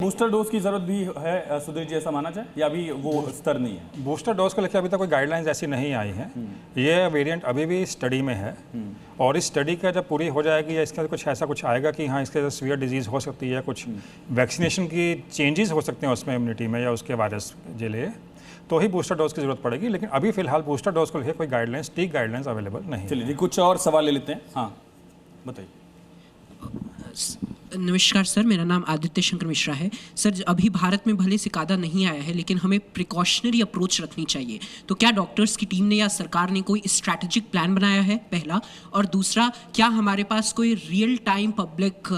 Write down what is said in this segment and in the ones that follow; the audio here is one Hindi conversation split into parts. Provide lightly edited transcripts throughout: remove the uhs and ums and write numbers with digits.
बूस्टर डोज की जरूरत भी है सुधीर जी, ऐसा माना जाए, या अभी वो स्तर नहीं है? बूस्टर डोज को लेकर अभी तक कोई गाइडलाइंस ऐसी नहीं आई है। ये वेरिएंट अभी भी स्टडी में है, और इस स्टडी का जब पूरी हो जाएगी या इसका कुछ आएगा कि हाँ इसके सीवियर डिजीज हो सकती है, कुछ वैक्सीनेशन की चेंजेस हो सकते हैं उसमें इम्यूनिटी में या उसके वायरस के लिए, तो ही बूस्टर डोज की जरूरत पड़ेगी। लेकिन अभी फिलहाल बूस्टर डोज को लेकर कोई गाइडलाइंस, टीक गाइडलाइंस अवेलेबल नहीं। चलिए कुछ और सवाल ले लेते हैं। हाँ बताइए। नमस्कार सर, मेरा नाम आदित्य शंकर मिश्रा है। सर, अभी भारत में भले सिकादा नहीं आया है, लेकिन हमें प्रिकॉशनरी अप्रोच रखनी चाहिए। तो क्या डॉक्टर्स की टीम ने या सरकार ने कोई स्ट्रैटेजिक प्लान बनाया है, पहला? और दूसरा, क्या हमारे पास कोई real time public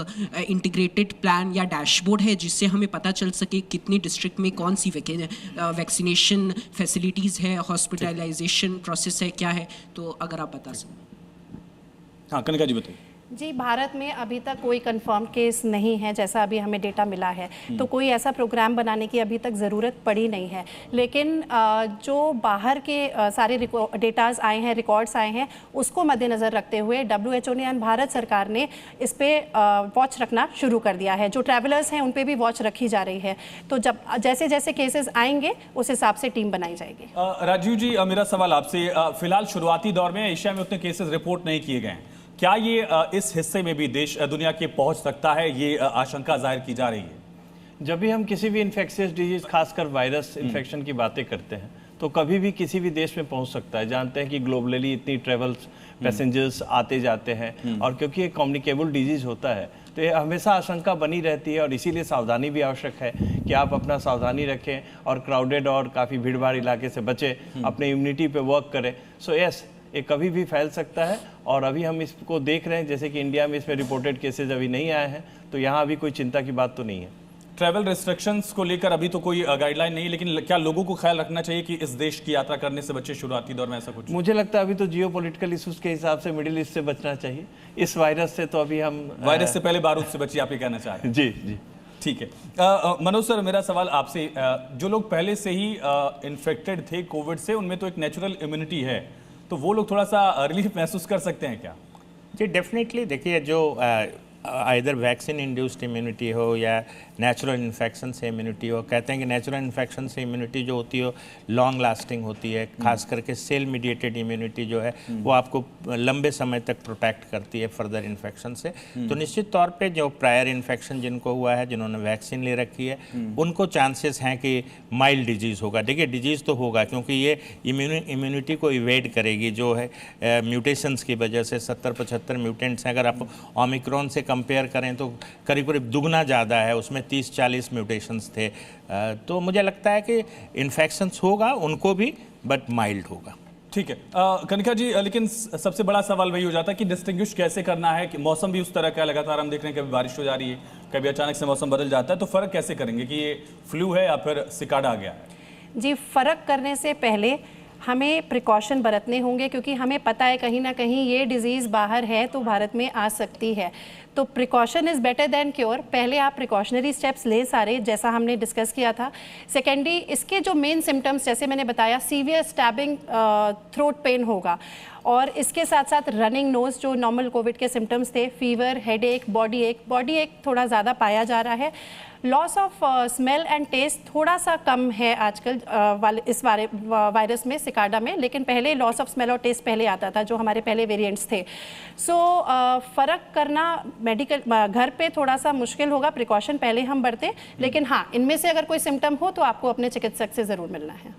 integrated plan या डैशबोर्ड है जिससे हमें पता चल सके कितनी डिस्ट्रिक्ट में कौन सी वैक्सीनेशन फैसिलिटीज़ है, हॉस्पिटलाइजेशन प्रोसेस है, क्या है? तो अगर आप बता सकें। हाँ कनिका जी बताइए। जी, भारत में अभी तक कोई कंफर्म केस नहीं है, जैसा अभी हमें डेटा मिला है। तो कोई ऐसा प्रोग्राम बनाने की अभी तक ज़रूरत पड़ी नहीं है। लेकिन जो बाहर के सारे डेटाज आए हैं, रिकॉर्ड्स आए हैं, उसको मद्देनज़र रखते हुए WHO ने, भारत सरकार ने इस पर वॉच रखना शुरू कर दिया है। जो ट्रैवलर्स हैं उन पर भी वॉच रखी जा रही है। तो जब जैसे जैसे केसेस आएंगे उस हिसाब से टीम बनाई जाएगी। राजीव जी, मेरा सवाल आपसे, फिलहाल शुरुआती दौर में एशिया में उतने केसेस रिपोर्ट नहीं किए गए हैं, क्या ये इस हिस्से में भी देश दुनिया के पहुंच सकता है? ये आशंका जाहिर की जा रही है। जब भी हम किसी भी इन्फेक्शियस डिजीज, खासकर वायरस इन्फेक्शन की बातें करते हैं, तो कभी भी किसी भी देश में पहुंच सकता है। जानते हैं कि ग्लोबली इतनी ट्रेवल्स पैसेंजर्स आते जाते हैं, और क्योंकि ये कम्युनिकेबल डिजीज होता है तो ये हमेशा आशंका बनी रहती है, और इसीलिए सावधानी भी आवश्यक है कि आप अपना सावधानी रखें और क्राउडेड और काफ़ी भीड़ भाड़ इलाके से बचें, अपने इम्यूनिटी पे वर्क करें। सो यस, ये कभी भी फैल सकता है, और अभी हम इसको देख रहे हैं, जैसे कि इंडिया में इसमें रिपोर्टेड केसेस अभी नहीं आए हैं, तो यहाँ अभी कोई चिंता की बात तो नहीं है। ट्रैवल रिस्ट्रिक्शंस को लेकर अभी तो कोई गाइडलाइन नहीं है, लेकिन क्या लोगों को ख्याल रखना चाहिए कि इस देश की यात्रा करने से बचे शुरुआती दौर में, ऐसा कुछ? मुझे लगता है अभी तो जियो पोलिटिकल इशूज के हिसाब से मिडिल ईस्ट से बचना चाहिए। इस वायरस से तो अभी हम वायरस से पहले बारूद से बचिए, आप ये कहना चाह रहे हैं? जी जी ठीक है। मनोज सर, मेरा सवाल आपसे, जो लोग पहले से ही इन्फेक्टेड थे कोविड से, उनमें तो एक नेचुरल इम्यूनिटी है, तो वो लोग थोड़ा सा रिलीफ महसूस कर सकते हैं क्या? जी डेफिनेटली। देखिए, जो आइदर वैक्सीन इंड्यूस्ड इम्यूनिटी हो या नेचुरल इन्फेक्शन से इम्यूनिटी हो, कहते हैं कि नेचुरल इन्फेक्शन से इम्यूनिटी जो होती है लॉन्ग लास्टिंग होती है, खास करके सेल मीडिएटेड इम्यूनिटी जो है वो आपको लंबे समय तक प्रोटेक्ट करती है फर्दर इन्फेक्शन से। तो निश्चित तौर पे जो प्रायर इन्फेक्शन जिनको हुआ है, जिन्होंने वैक्सीन ले रखी है, उनको चांसेस हैं कि माइल्ड डिजीज़ होगा। देखिए, डिजीज़ तो होगा क्योंकि ये इम्यूनिटी को इवेड करेगी, जो है म्यूटेशंस की वजह से 70-75 म्यूटेंट्स हैं। अगर आप ओमिक्रॉन से कंपेयर करें तो करीब करीब दुगना ज़्यादा है, उसमें 30-40 म्यूटेशंस थे। तो मुझे लगता है कि इन्फेक्शंस होगा उनको भी, बट माइल्ड होगा। ठीक है कनिका जी, लेकिन सबसे बड़ा सवाल वही हो जाता है कि डिस्टिंग्विश कैसे करना है कि मौसम भी उस तरह का लगातार हम देख रहे हैं, कभी बारिश हो जा रही है, कभी अचानक से मौसम बदल जाता है, तो फ़र्क कैसे करेंगे कि ये फ्लू है या फिर सिकाडा आ गया है? जी, फ़र्क करने से पहले हमें प्रिकॉशन बरतने होंगे, क्योंकि हमें पता है कहीं ना कहीं ये डिज़ीज़ बाहर है तो भारत में आ सकती है। तो precaution is better than cure. पहले आप प्रिकॉशनरी स्टेप्स ले सारे, जैसा हमने डिस्कस किया था। सेकेंडरी, इसके जो मेन सिम्टम्स, जैसे मैंने बताया, सीवियर स्टैबिंग, थ्रोट पेन होगा, और इसके साथ साथ रनिंग नोज़, जो नॉर्मल कोविड के सिम्टम्स थे, फीवर, हेडेक, बॉडी एक थोड़ा ज़्यादा पाया जा रहा है। Loss of smell and taste थोड़ा सा कम है आजकल इस वायरस में, सिकाडा में, लेकिन पहले लॉस ऑफ स्मेल और टेस्ट पहले आता था, जो हमारे पहले वेरिएंट्स थे। सो फ़र्क करना मेडिकल घर पे थोड़ा सा मुश्किल होगा, प्रिकॉशन पहले हम बरतें, लेकिन हाँ, इनमें से अगर कोई सिम्टम हो तो आपको अपने चिकित्सक से ज़रूर मिलना है।